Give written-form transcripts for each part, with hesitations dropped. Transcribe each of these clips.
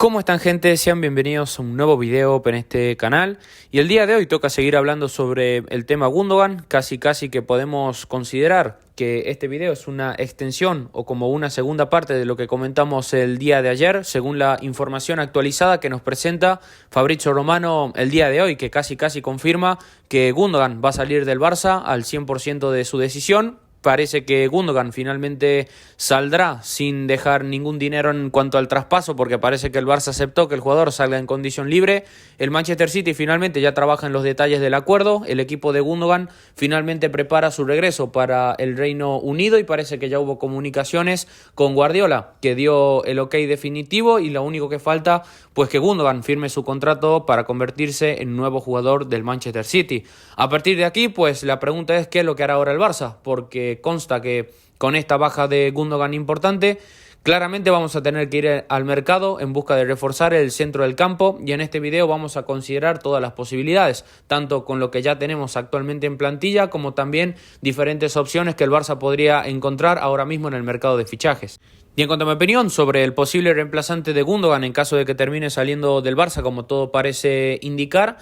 ¿Cómo están, gente? Sean bienvenidos a un nuevo video en este canal. Y el día de hoy toca seguir hablando sobre el tema Gundogan. Casi que podemos considerar que este video es una extensión o como una segunda parte de lo que comentamos el día de ayer, según la información actualizada que nos presenta Fabrizio Romano el día de hoy, que casi confirma que Gundogan va a salir del Barça al 100% de su decisión. Parece que Gundogan finalmente saldrá sin dejar ningún dinero en cuanto al traspaso, porque parece que el Barça aceptó que el jugador salga en condición libre. El Manchester City finalmente ya trabaja en los detalles del acuerdo. El equipo de Gundogan finalmente prepara su regreso para el Reino Unido y parece que ya hubo comunicaciones con Guardiola, que dio el ok definitivo, y lo único que falta pues que Gundogan firme su contrato para convertirse en nuevo jugador del Manchester City. A partir de aquí, pues la pregunta es qué es lo que hará ahora el Barça, porque consta que con esta baja de Gundogan importante, claramente vamos a tener que ir al mercado en busca de reforzar el centro del campo, y en este video vamos a considerar todas las posibilidades, tanto con lo que ya tenemos actualmente en plantilla como también diferentes opciones que el Barça podría encontrar ahora mismo en el mercado de fichajes. Y en cuanto a mi opinión sobre el posible reemplazante de Gundogan en caso de que termine saliendo del Barça, como todo parece indicar,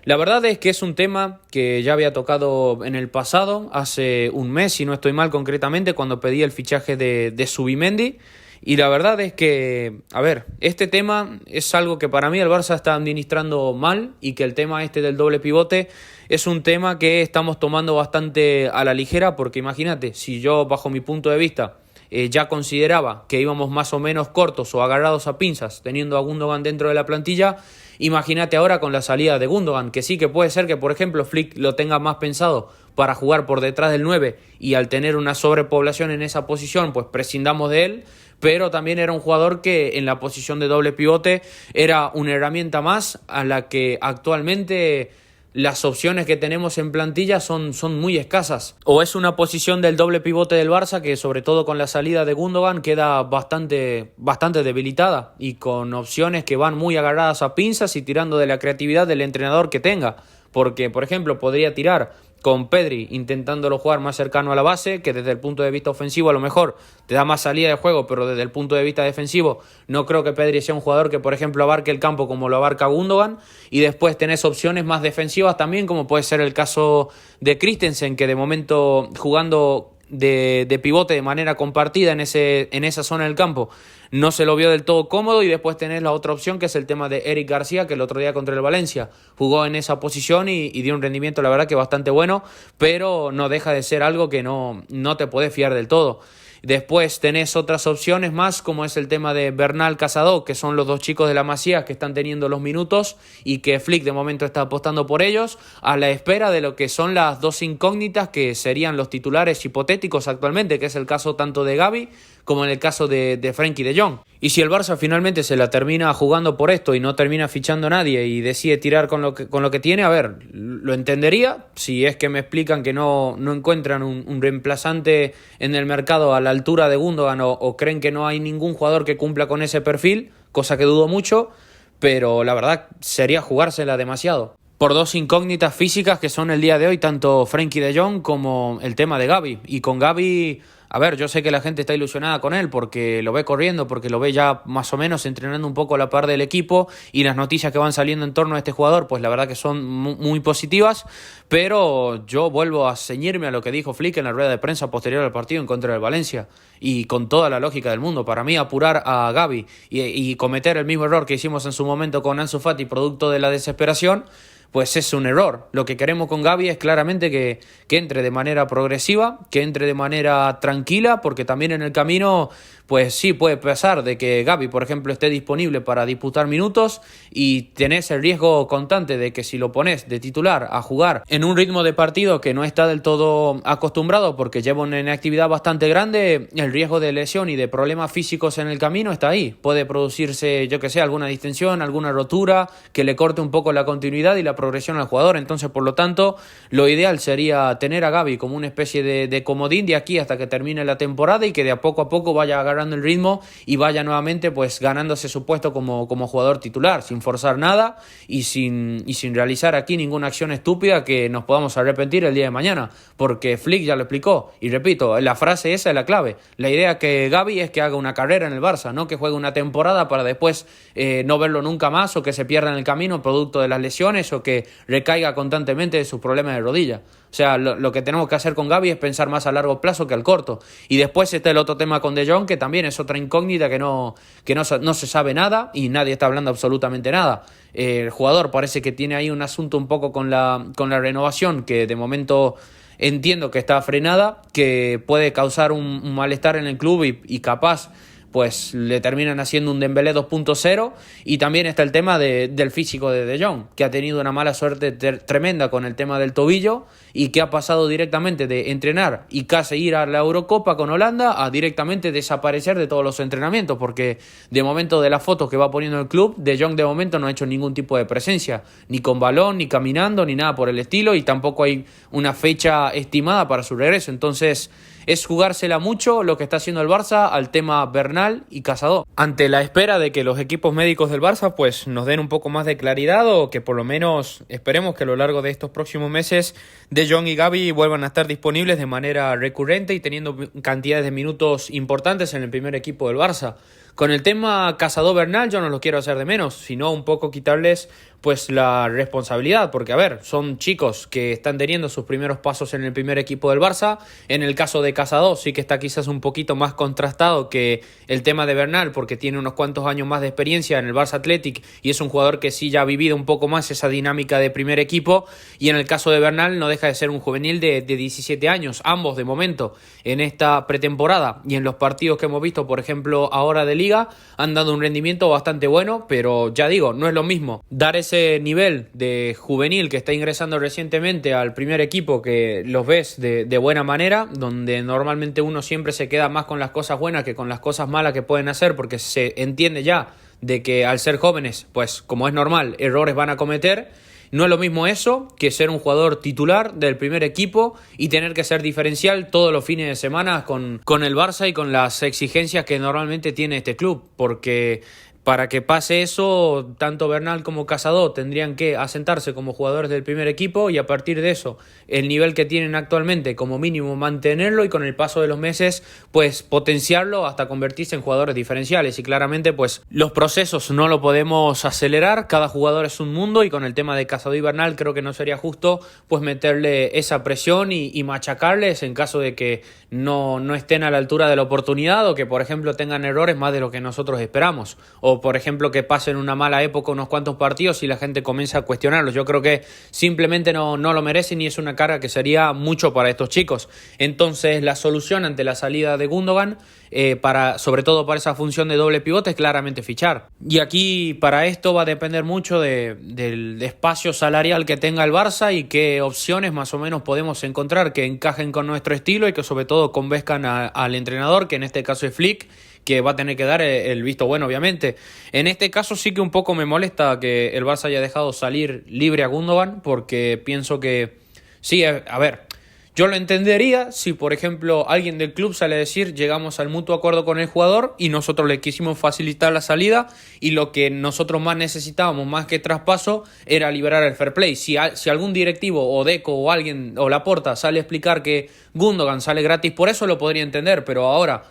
la verdad es que es un tema que ya había tocado en el pasado, hace un mes, si no estoy mal concretamente, cuando pedí el fichaje de Zubimendi. Y la verdad es que, este tema es algo que para mí el Barça está administrando mal, y que el tema este del doble pivote es un tema que estamos tomando bastante a la ligera, porque imagínate, si yo bajo mi punto de vista ya consideraba que íbamos más o menos cortos o agarrados a pinzas teniendo a Gundogan dentro de la plantilla, imagínate ahora con la salida de Gundogan, que sí que puede ser que por ejemplo Flick lo tenga más pensado para jugar por detrás del 9, y al tener una sobrepoblación en esa posición pues prescindamos de él, pero también era un jugador que en la posición de doble pivote era una herramienta más a la que actualmente las opciones que tenemos en plantilla son muy escasas. O es una posición del doble pivote del Barça que, sobre todo con la salida de Gundogan, queda bastante debilitada, y con opciones que van muy agarradas a pinzas y tirando de la creatividad del entrenador que tenga. Porque, por ejemplo, podría tirar con Pedri intentándolo jugar más cercano a la base, que desde el punto de vista ofensivo a lo mejor te da más salida de juego, pero desde el punto de vista defensivo no creo que Pedri sea un jugador que por ejemplo abarque el campo como lo abarca Gundogan. Y después tenés opciones más defensivas también, como puede ser el caso de Christensen, que de momento jugando de pivote de manera compartida en esa zona del campo no se lo vio del todo cómodo. Y después tenés la otra opción, que es el tema de Eric García, que el otro día contra el Valencia jugó en esa posición y dio un rendimiento la verdad que bastante bueno, pero no deja de ser algo que no te podés fiar del todo. Después tenés otras opciones más, como es el tema de Bernal Casado, que son los dos chicos de la Masía que están teniendo los minutos y que Flick de momento está apostando por ellos, a la espera de lo que son las dos incógnitas que serían los titulares hipotéticos actualmente, que es el caso tanto de Gavi como en el caso de Frenkie de Jong. Y si el Barça finalmente se la termina jugando por esto y no termina fichando a nadie y decide tirar con lo que tiene, lo entendería. Si es que me explican que no encuentran un reemplazante en el mercado a la altura de Gundogan, o creen que no hay ningún jugador que cumpla con ese perfil, cosa que dudo mucho, pero la verdad sería jugársela demasiado por dos incógnitas físicas que son el día de hoy, tanto Frenkie de Jong como el tema de Gavi. Y con Gavi, yo sé que la gente está ilusionada con él porque lo ve corriendo, porque lo ve ya más o menos entrenando un poco a la par del equipo, y las noticias que van saliendo en torno a este jugador, pues la verdad que son muy positivas. Pero yo vuelvo a ceñirme a lo que dijo Flick en la rueda de prensa posterior al partido en contra del Valencia, y con toda la lógica del mundo. Para mí, apurar a Gavi y cometer el mismo error que hicimos en su momento con Ansu Fati producto de la desesperación, pues es un error. Lo que queremos con Gavi es claramente que entre de manera progresiva, que entre de manera tranquila, porque también en el camino pues sí puede pasar de que Gavi, por ejemplo, esté disponible para disputar minutos, y tenés el riesgo constante de que si lo pones de titular a jugar en un ritmo de partido que no está del todo acostumbrado porque lleva una inactividad bastante grande, el riesgo de lesión y de problemas físicos en el camino está ahí. Puede producirse, alguna distensión, alguna rotura que le corte un poco la continuidad y la progresión al jugador. Entonces, por lo tanto, lo ideal sería tener a Gavi como una especie de comodín de aquí hasta que termine termine la temporada y que de a poco vaya agarrando el ritmo y vaya nuevamente pues ganándose su puesto como jugador titular, sin forzar nada y sin realizar aquí ninguna acción estúpida que nos podamos arrepentir el día de mañana, porque Flick ya lo explicó, y repito, la frase esa es la clave. La idea que Gavi es que haga una carrera en el Barça, no que juegue una temporada para después no verlo nunca más, o que se pierda en el camino producto de las lesiones, o que recaiga constantemente de sus problemas de rodilla. O sea, lo que tenemos que hacer con Gavi es pensar más a largo plazo que al corto. Y después está el otro tema con De Jong, que también es otra incógnita que no se sabe nada y nadie está hablando absolutamente nada. El jugador parece que tiene ahí un asunto un poco con la renovación, que de momento entiendo que está frenada, que puede causar un malestar en el club y capaz pues le terminan haciendo un Dembélé 2.0, y también está el tema del físico de De Jong, que ha tenido una mala suerte tremenda con el tema del tobillo y que ha pasado directamente de entrenar y casi ir a la Eurocopa con Holanda a directamente desaparecer de todos los entrenamientos, porque de momento de las fotos que va poniendo el club, De Jong de momento no ha hecho ningún tipo de presencia, ni con balón, ni caminando, ni nada por el estilo, y tampoco hay una fecha estimada para su regreso. Entonces es jugársela mucho lo que está haciendo el Barça al tema Bernal y Casado, ante la espera de que los equipos médicos del Barça pues nos den un poco más de claridad, o que por lo menos esperemos que a lo largo de estos próximos meses De Jong y Gavi vuelvan a estar disponibles de manera recurrente y teniendo cantidades de minutos importantes en el primer equipo del Barça. Con el tema Casado-Bernal yo no los quiero hacer de menos, sino un poco quitarles pues la responsabilidad, porque a ver, son chicos que están teniendo sus primeros pasos en el primer equipo del Barça. En el caso de Casado sí que está quizás un poquito más contrastado que el tema de Bernal, porque tiene unos cuantos años más de experiencia en el Barça Athletic y es un jugador que sí ya ha vivido un poco más esa dinámica de primer equipo, y en el caso de Bernal no deja de ser un juvenil de 17 años, ambos de momento en esta pretemporada y en los partidos que hemos visto, por ejemplo ahora de Liga, han dado un rendimiento bastante bueno, pero ya digo, no es lo mismo dar ese nivel de juvenil que está ingresando recientemente al primer equipo, que los ves de buena manera, donde normalmente uno siempre se queda más con las cosas buenas que con las cosas malas que pueden hacer, porque se entiende ya de que al ser jóvenes, pues como es normal, errores van a cometer. No es lo mismo eso que ser un jugador titular del primer equipo y tener que ser diferencial todos los fines de semana con el Barça y con las exigencias que normalmente tiene este club, porque para que pase eso, tanto Bernal como Casado tendrían que asentarse como jugadores del primer equipo, y a partir de eso, el nivel que tienen actualmente, como mínimo mantenerlo, y con el paso de los meses, pues potenciarlo hasta convertirse en jugadores diferenciales. Y claramente, pues los procesos no lo podemos acelerar, cada jugador es un mundo, y con el tema de Casado y Bernal creo que no sería justo pues meterle esa presión y machacarles en caso de que no estén a la altura de la oportunidad, o que por ejemplo tengan errores más de lo que nosotros esperamos, o por ejemplo que pasen una mala época unos cuantos partidos y la gente comienza a cuestionarlos. Yo creo que simplemente no lo merecen, y es una carga que sería mucho para estos chicos. Entonces la solución ante la salida de Gundogan, sobre todo para esa función de doble pivote, es claramente fichar. Y aquí para esto va a depender mucho del espacio salarial que tenga el Barça y qué opciones más o menos podemos encontrar que encajen con nuestro estilo y que sobre todo convenzcan al entrenador, que en este caso es Flick, que va a tener que dar el visto bueno, obviamente. En este caso sí que un poco me molesta que el Barça haya dejado salir libre a Gundogan, porque pienso que sí, a ver, yo lo entendería si, por ejemplo, alguien del club sale a decir llegamos al mutuo acuerdo con el jugador y nosotros le quisimos facilitar la salida, y lo que nosotros más necesitábamos, más que traspaso, era liberar el fair play. Si algún directivo o Deco o alguien o Laporta sale a explicar que Gundogan sale gratis, por eso lo podría entender, pero ahora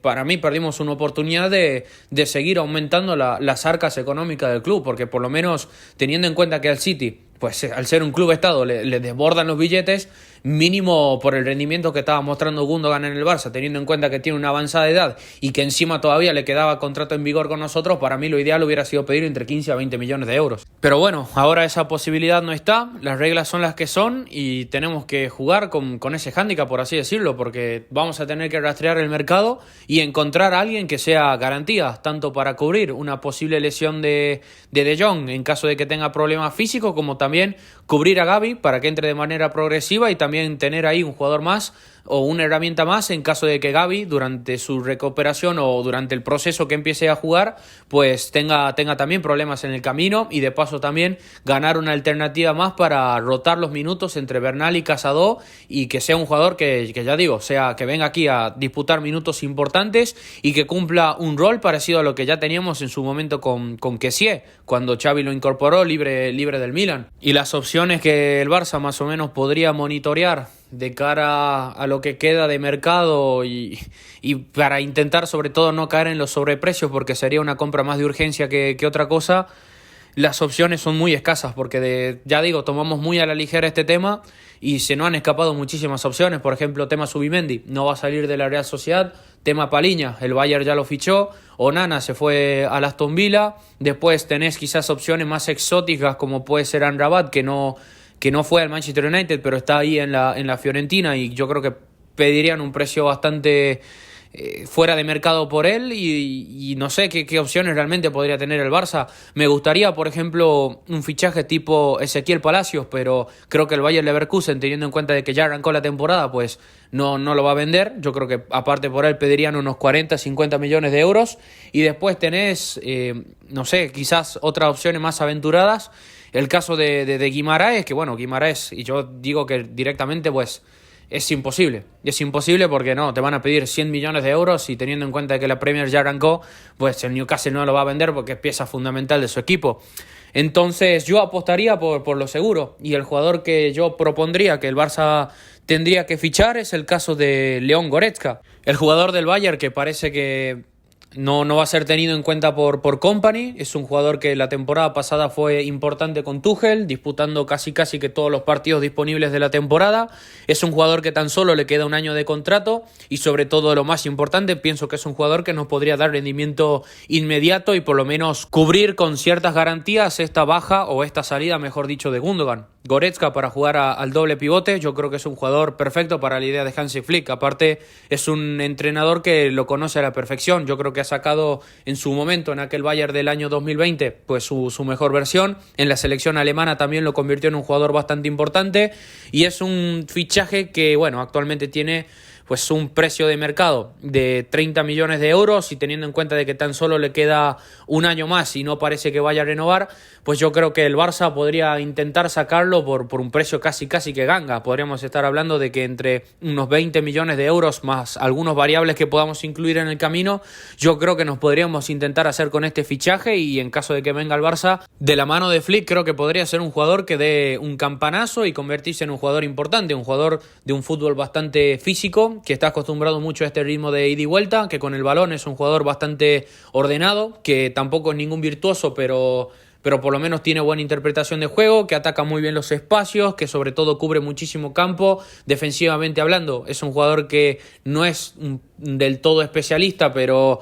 para mí perdimos una oportunidad de seguir aumentando las arcas económicas del club, porque por lo menos teniendo en cuenta que al City, pues al ser un club estado, le desbordan los billetes, mínimo por el rendimiento que estaba mostrando Gundogan en el Barça, teniendo en cuenta que tiene una avanzada edad y que encima todavía le quedaba contrato en vigor con nosotros, para mí lo ideal hubiera sido pedir entre 15 a 20 millones de euros. Pero bueno, ahora esa posibilidad no está, las reglas son las que son y tenemos que jugar con ese hándicap, por así decirlo, porque vamos a tener que rastrear el mercado y encontrar a alguien que sea garantía, tanto para cubrir una posible lesión de Jong en caso de que tenga problemas físicos, como también cubrir a Gavi para que entre de manera progresiva, y también tener ahí un jugador más o una herramienta más en caso de que Gavi durante su recuperación o durante el proceso que empiece a jugar pues tenga también problemas en el camino, y de paso también ganar una alternativa más para rotar los minutos entre Bernal y Casado, y que sea un jugador que ya digo, sea que venga aquí a disputar minutos importantes y que cumpla un rol parecido a lo que ya teníamos en su momento con Kessié, cuando Xavi lo incorporó libre del Milan. Y las opciones que el Barça más o menos podría monitorear de cara a lo que queda de mercado y para intentar sobre todo no caer en los sobreprecios, porque sería una compra más de urgencia que otra cosa. Las opciones son muy escasas porque ya digo, tomamos muy a la ligera este tema y se nos han escapado muchísimas opciones. Por ejemplo, tema Zubimendi, no va a salir de la Real Sociedad. Tema Paliña, el Bayern ya lo fichó. Onana se fue al Aston Villa. Después tenés quizás opciones más exóticas como puede ser Amrabat, que no fue al Manchester United, pero está ahí en la Fiorentina, y yo creo que pedirían un precio bastante fuera de mercado por él, y no sé qué opciones realmente podría tener el Barça. Me gustaría, por ejemplo, un fichaje tipo Ezequiel Palacios, pero creo que el Bayer Leverkusen, teniendo en cuenta de que ya arrancó la temporada, pues no lo va a vender. Yo creo que aparte por él pedirían unos 40-50 millones de euros, y después tenés, no sé, quizás otras opciones más aventuradas. El caso de Guimaraes, que bueno, Guimaraes, y yo digo que directamente pues es imposible porque no, te van a pedir 100 millones de euros, y teniendo en cuenta que la Premier ya arrancó, pues el Newcastle no lo va a vender porque es pieza fundamental de su equipo. Entonces yo apostaría por lo seguro, y el jugador que yo propondría que el Barça tendría que fichar es el caso de León Goretzka, el jugador del Bayern, que parece que no va a ser tenido en cuenta por Kompany. Es un jugador que la temporada pasada fue importante con Tuchel, disputando casi que todos los partidos disponibles de la temporada. Es un jugador que tan solo le queda un año de contrato, y sobre todo lo más importante, pienso que es un jugador que nos podría dar rendimiento inmediato y por lo menos cubrir con ciertas garantías esta baja, o esta salida, mejor dicho, de Gundogan. Goretzka para jugar al doble pivote, yo creo que es un jugador perfecto para la idea de Hansi Flick. Aparte es un entrenador que lo conoce a la perfección. Yo creo que ha sacado en su momento, en aquel Bayern del año 2020, pues su mejor versión. En la selección alemana también lo convirtió en un jugador bastante importante, y es un fichaje que bueno, actualmente tiene pues un precio de mercado de 30 millones de euros, y teniendo en cuenta de que tan solo le queda un año más y no parece que vaya a renovar, pues yo creo que el Barça podría intentar sacarlo por un precio casi que ganga. Podríamos estar hablando de que entre unos 20 millones de euros más algunos variables que podamos incluir en el camino, yo creo que nos podríamos intentar hacer con este fichaje, y en caso de que venga el Barça de la mano de Flick, creo que podría ser un jugador que dé un campanazo y convertirse en un jugador importante, un jugador de un fútbol bastante físico, que está acostumbrado mucho a este ritmo de ida y vuelta, que con el balón es un jugador bastante ordenado, que tampoco es ningún virtuoso, pero por lo menos tiene buena interpretación de juego, que ataca muy bien los espacios, que sobre todo cubre muchísimo campo, defensivamente hablando. Es un jugador que no es del todo especialista, pero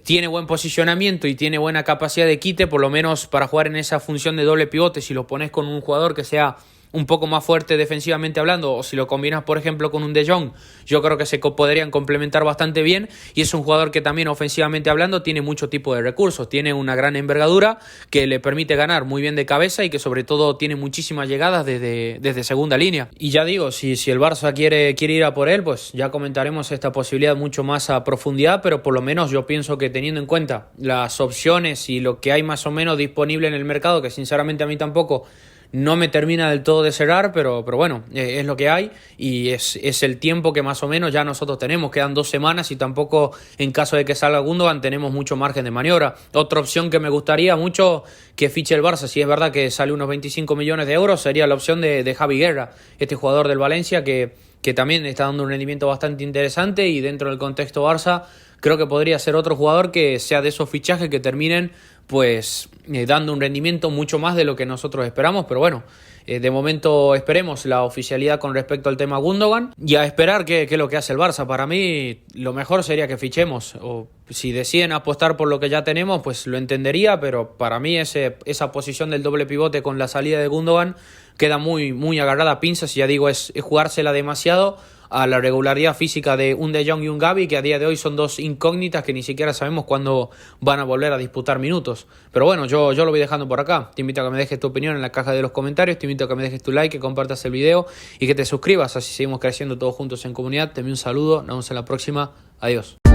tiene buen posicionamiento y tiene buena capacidad de quite, por lo menos para jugar en esa función de doble pivote. Si lo pones con un jugador que sea un poco más fuerte defensivamente hablando, o si lo combinas por ejemplo con un De Jong, yo creo que se podrían complementar bastante bien, y es un jugador que también ofensivamente hablando tiene mucho tipo de recursos, tiene una gran envergadura que le permite ganar muy bien de cabeza, y que sobre todo tiene muchísimas llegadas desde segunda línea. Y ya digo, si el Barça quiere ir a por él, pues ya comentaremos esta posibilidad mucho más a profundidad, pero por lo menos yo pienso que teniendo en cuenta las opciones y lo que hay más o menos disponible en el mercado, que sinceramente a mí tampoco no me termina del todo de cerrar, pero bueno, es lo que hay, y es el tiempo que más o menos ya nosotros tenemos. Quedan 2 semanas y tampoco, en caso de que salga Gundogan, tenemos mucho margen de maniobra. Otra opción que me gustaría mucho que fiche el Barça, si es verdad que sale unos 25 millones de euros, sería la opción de Javi Guerra, este jugador del Valencia que también está dando un rendimiento bastante interesante, y dentro del contexto Barça creo que podría ser otro jugador que sea de esos fichajes que terminen pues dando un rendimiento mucho más de lo que nosotros esperamos. Pero bueno, de momento esperemos la oficialidad con respecto al tema Gundogan, y a esperar qué es lo que hace el Barça. Para mí lo mejor sería que fichemos, o si deciden apostar por lo que ya tenemos, pues lo entendería, pero para mí esa posición del doble pivote con la salida de Gundogan queda muy agarrada a pinzas, y ya digo, es jugársela demasiado a la regularidad física de un De Jong y un Gavi, que a día de hoy son dos incógnitas que ni siquiera sabemos cuándo van a volver a disputar minutos. Pero bueno, yo lo voy dejando por acá. Te invito a que me dejes tu opinión en la caja de los comentarios, te invito a que me dejes tu like, que compartas el video y que te suscribas, así seguimos creciendo todos juntos en comunidad. Te envío un saludo, nos vemos en la próxima. Adiós.